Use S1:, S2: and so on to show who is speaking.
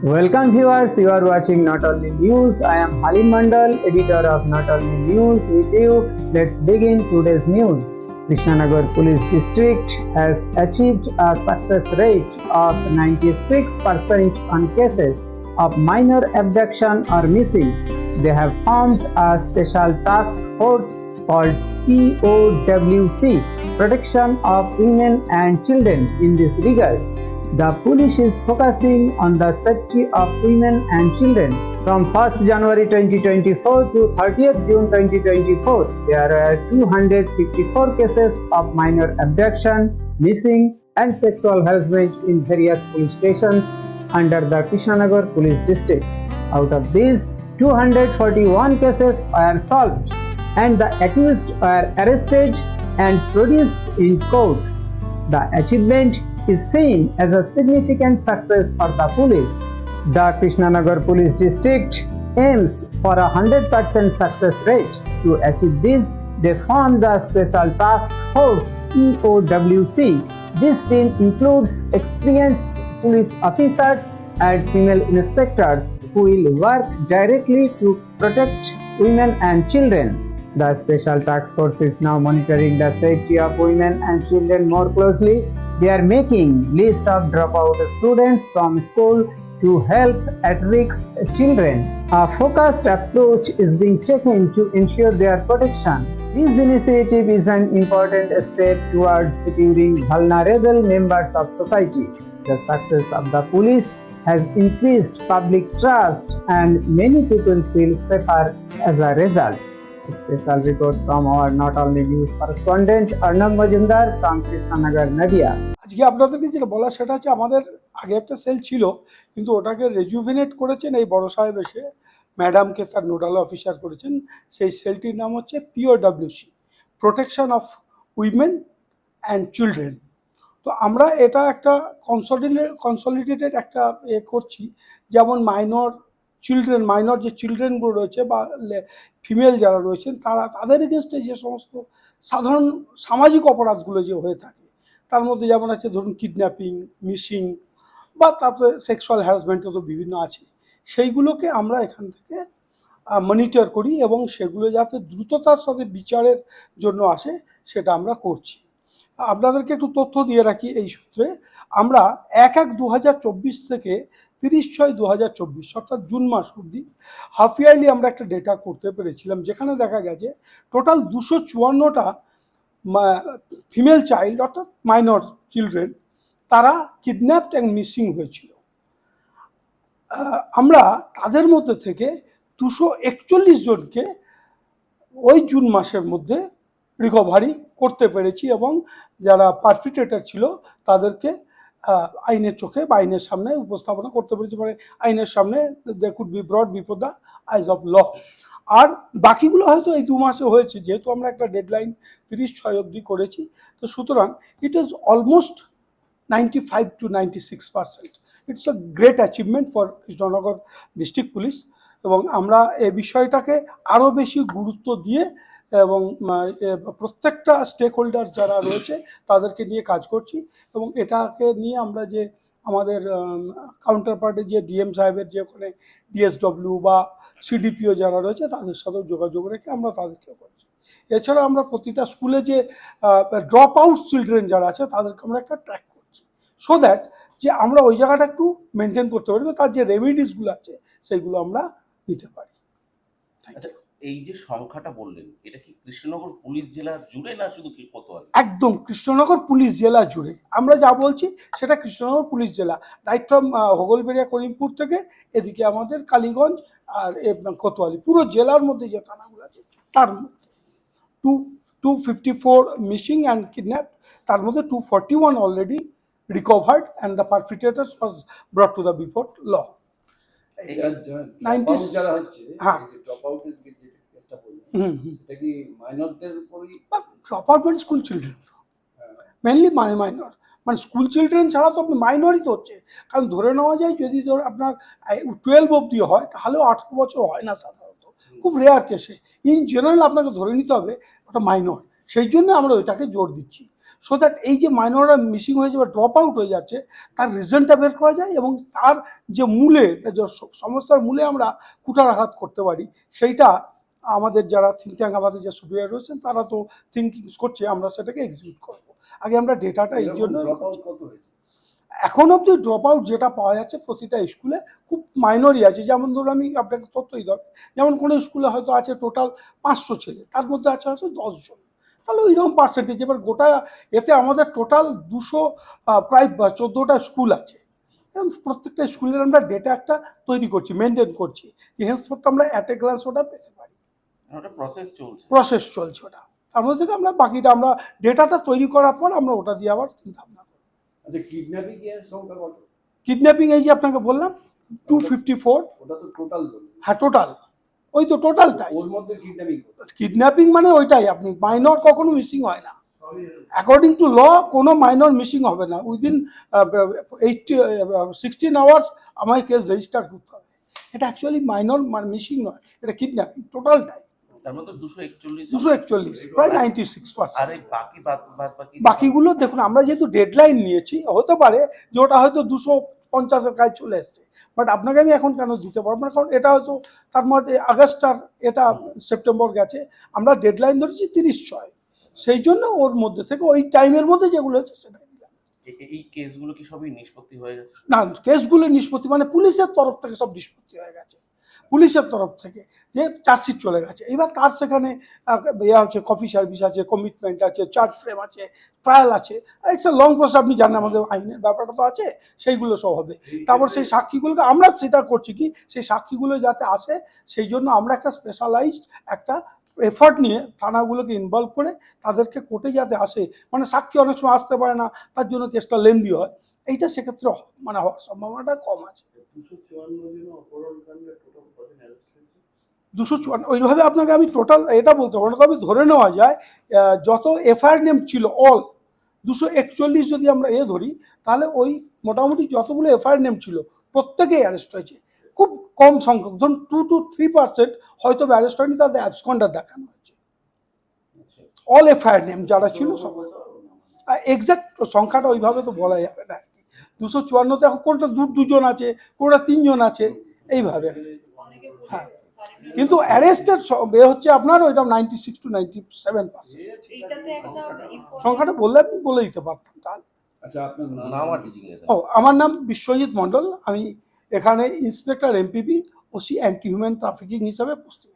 S1: Welcome viewers, you are watching Not Only News. I am Halim Mandal, editor of Not Only News with you. Let's begin today's news. Krishnanagar Police District has achieved a success rate of 96% on cases of minor abduction or missing. They have formed a special task force called POWC, Protection of Women and Children. In this regard, the police is focusing on the safety of women and children. From 1st January 2024 to 30th June 2024, there are 254 cases of minor abduction, missing, and sexual harassment in various police stations under the Krishnanagar Police District. Out of these, 241 cases are solved, and the accused are arrested and produced in court. The achievement is seen as a significant success for the police. The Krishnanagar Police District aims for a 100% success rate. To achieve this, they formed the Special Task Force POWC. This team includes experienced police officers and female inspectors who will work directly to protect women and children. The Special Task Force is now monitoring the safety of women and children more closely. They are making list of dropout students from school to help at-risk children. A focused approach is being taken to ensure their protection. This initiative is an important step towards securing vulnerable members of society. The success of the police has increased public trust and many people feel safer as a result. A special report from our Not Only News correspondent Arnab Majumdar from Krishnanagar, Nadia.
S2: আজকে আপনাদেরকে যেটা বলা সেটা হচ্ছে আমাদের আগে একটা sell ছিল, কিন্তু ওটাকে রেজুভিনেট করেছেন এই বড় সাহেব এসে, ম্যাডামকে তার নোডাল অফিসার করেছেন। সেই সেলটির নাম হচ্ছে POWC, protection of women and children. তো আমরা এটা একটা কনসলিডেটেড একটা করছি, যেমন মাইনর যে চিলড্রেনগুলো রয়েছে বা ফিমেল যারা রয়েছেন তাদের এগেনস্টে যে সমস্ত সাধারণ সামাজিক অপরাধগুলো যে হয়ে থাকে, তার মধ্যে যেমন আছে ধরুন কিডন্যাপিং, মিসিং, বা তারপরে সেক্সুয়াল হ্যারাসমেন্টও তো বিভিন্ন আছে। সেইগুলোকে আমরা এখান থেকে মনিটর করি এবং সেগুলো যাতে দ্রুততার সাথে বিচারের জন্য আসে সেটা আমরা করছি। আপনাদেরকে একটু তথ্য দিয়ে রাখি এই সূত্রে। আমরা 1/1/2024 থেকে 30/6/2024 অর্থাৎ জুন মাস অবধি হাফ ইয়ারলি আমরা একটা ডেটা করতে পেরেছিলাম, যেখানে দেখা গেছে টোটাল 254টা ফিমেল চাইল্ড অর্থাৎ মাইনর চিলড্রেন তারা কিডন্যাপড অ্যান্ড মিসিং হয়েছিল। আমরা তাদের মধ্যে থেকে 241 জনকে ওই জুন মাসের মধ্যে রিকভারি করতে পেরেছি এবং যারা পারপিট্রেটর ছিল তাদেরকে আইনের চোখে বা আইনের সামনে উপস্থাপনা করতে পেরেছি, মানে আইনের সামনে they could be brought before the eyes of law. আর বাকিগুলো হয়তো এই 2 মাসে হয়েছে, যেহেতু আমরা একটা ডেডলাইন 30/6 অবধি করেছি। তো সুতরাং it is almost 95 to 96%. It's a great achievement for Krishnanagar district police এবং আমরা এই বিষয়টাকে আরও বেশি গুরুত্ব দিয়ে এবং প্রত্যেকটা স্টেক হোল্ডার যারা রয়েছে তাদেরকে নিয়ে কাজ করছি এবং এটাকে নিয়ে আমরা যে আমাদের কাউন্টার পার্টে যে ডিএম সাহেবের যে ওখানে ডিএসডব্লিউ বা সিডিপিও যারা রয়েছে তাদের সাথেও যোগাযোগ রেখে আমরা তাদেরকেও করছি। এছাড়া আমরা প্রতিটা স্কুলে যে ড্রপ আউট চিলড্রেন যারা আছে তাদেরকে আমরা একটা ট্র্যাক করছি, সো দ্যাট যে আমরা ওই জায়গাটা একটু মেনটেন করতে পারি, তার যে রেমিডিসগুলো আছে সেইগুলো আমরা নিতে পারি।
S3: আচ্ছা, এই যে সংখ্যাটা বললেন, এটা কি কৃষ্ণনগর পুলিশ জেলা জুড়ে না শুধু কোতোয়ালি?
S2: একদম কৃষ্ণনগর পুলিশ জেলা জুড়ে আমরা যা বলছি সেটা কৃষ্ণনগর পুলিশ জেলা, রাইট ফ্রম হোগলবেড়িয়া করিমপুর থেকে এদিকে আমাদের কালীগঞ্জ আর কোতোয়ালি, পুরো জেলার মধ্যে যে থানাগুলো আছে তার মধ্যে 254 মিসিং অ্যান্ড কিডন্যাপ, তার মধ্যে 241 already recovered and the perpetrators was brought to the before law. School children mainly minor, মানে স্কুল চিলড্রেন ছাড়া তো আপনি মাইনরই তো হচ্ছে, কারণ ধরে নেওয়া যায় যদি ধর আপনার 12 অবধি হয় তাহলেও 18 বছর হয় না সাধারণত, খুব রেয়ার কেসে। ইন জেনারেল আপনাকে ধরে নিতে হবে ওটা মাইনর, সেই জন্য আমরা ওইটাকে জোর দিচ্ছি। সো দ্যাট এই যে মাইনররা মিসিং হয়ে যাবে, ড্রপ আউট হয়ে যাচ্ছে, তার রিজনটা বের করা যায় এবং তার যে মূলে, যে সমস্যার মূলে আমরা কুঠারাঘাত করতে পারি, সেইটা আমাদের যারা থিঙ্ক ট্যাঙ্ক, আমাদের যে সুপিরিয়র রয়েছেন তারা তো থিঙ্কিং করছে, আমরা সেটাকে এক্সিকিউট করবো। আগে আমরা ডেটাটা এই জন্য, এখন অবধি ড্রপ আউট যেটা পাওয়া যাচ্ছে প্রতিটা স্কুলে খুব মাইনরই আছে। যেমন ধরুন আমি আপনাকে তথ্যই দেব, যেমন কোনো স্কুলে হয়তো আছে টোটাল 500 ছেলে, তার মধ্যে আছে হয়তো 10 জন, তাহলে ওইরকম পার্সেন্টেজ। এবার গোটা এতে আমাদের টোটাল 200 প্রায় 14টা স্কুল আছে, এবং প্রত্যেকটা স্কুলের আমরা ডেটা একটা তৈরি করছি, মেনটেন করছি, যে হেন্সফোর্থ আমরা অ্যাট এ গ্লান্স ওটা পেতে পারি।
S3: ওটা প্রসেস চলছে
S2: ওটা তার মধ্যে থেকে আমরা বাকিটা আমরা ডেটাটা তৈরি করার পর আমরা ওটা দিয়ে আবার চিন্তা ভাবনা করি।
S4: আচ্ছা, কিডন্যাপিং এর সংখ্যা কত?
S2: কিডন্যাপিং এই যে আপনাকে বললাম 254।
S4: ওটা তো টোটাল বলুন।
S2: হ্যাঁ, টোটাল, ওই তো টোটালটাই।
S4: ওর মধ্যে
S2: কিডন্যাপিং মানে ওইটাই, আপনি মাইনর কখনো মিসিং হয় না, অ্যাকর্ডিং টু ল কোনো মাইনর মিসিং হবে না, উইদিন 16 আওয়ার্স আমায় কেস রেজিস্টার করতে হবে। এটা অ্যাকচুয়ালি মাইনর মিসিং নয়, এটা কিডন্যাপিং টোটালটাই।
S3: তার মধ্যে
S2: 241, প্রায় 96%।
S3: আর এই বাকি
S2: বাকিগুলো দেখুন, আমরা যেহেতু ডেডলাইন নিয়েছি, হতে পারে যে ওটা হয়তো 250-এর কাজ চলে এসছে, বাট আপনাকে আমি এখন কেন দিতে পারবো না, কারণ এটা হয়তো তার মধ্যে আগস্ট আর এটা সেপ্টেম্বর গেছে, আমরা ডেডলাইন ধরেছি 30/6, সেই জন্য ওর মধ্যে থেকে ওই টাইমের মধ্যে যেগুলো হচ্ছে সেটাই দিলাম।
S3: এই কেসগুলো কি সবই নিষ্পত্তি হয়ে গেছে?
S2: না, কেসগুলো নিষ্পত্তি মানে পুলিশের তরফ থেকে সব নিষ্পত্তি হয়ে গেছে, পুলিশের তরফ থেকে যে চার্জশিট চলে গেছে। এবার তার সেখানে হচ্ছে কপি সার্ভিস আছে, কমিটমেন্ট আছে, চার্জ ফ্রেম আছে, ট্রায়াল আছে, ইটস এ লং প্রসেস। আপনি জানেন আমাদের আইনের ব্যাপারটা তো আছে, সেইগুলো সব হবে। তারপর সেই সাক্ষীগুলোকে আমরা সেটা করছি কি, সেই সাক্ষীগুলো যাতে আসে সেই জন্য আমরা একটা স্পেশালাইজড একটা এফার্ট নিয়ে থানাগুলোকে ইনভলভ করে তাদেরকে কোর্টে যাতে আসে, মানে সাক্ষী অনেক সময় আসতে পারে না, তার জন্য কেসটা লেন্দি হয়, এইটা সেক্ষেত্রে মানে হওয়ার সম্ভাবনাটা কম আছে। 254 ওইভাবে আপনাকে আমি টোটাল এটা বলতে পারবো না, তবে ধরে নেওয়া যায় যত এফআইআর নেম ছিল অল 241 যদি আমরা ধরি, তাহলে ওই মোটামুটি যতগুলো এফআইআর নেম ছিল প্রত্যেকেই অ্যারেস্ট হয়েছে। খুব কম সংখ্যক, ধরুন 2 to 3% হয়তো অ্যারেস্ট হয়নি, তাদের অ্যাবসকন্ডার দেখানো হয়েছে। অল এফআইআর নেম যারা ছিল সব, এক্সাক্ট সংখ্যাটা ওইভাবে তো বলা যাবে না। 254-তে এখন কোনটা 2 আছে, কোনটা 3 জন আছে, এইভাবে। হ্যাঁ, কিন্তু অ্যারেস্টেড হচ্ছে আপনার ওইটা 96 to 97%। সংখ্যাটা বললে আপনি বলে দিতে পারতাম তাহলে।
S4: আচ্ছা, আপনার
S3: নাম আর ডিজিং?
S2: আমার নাম বিশ্বজিৎ মণ্ডল, আমি এখানে inspector MPP OC anti human trafficking হিসাবে পোস্টিং।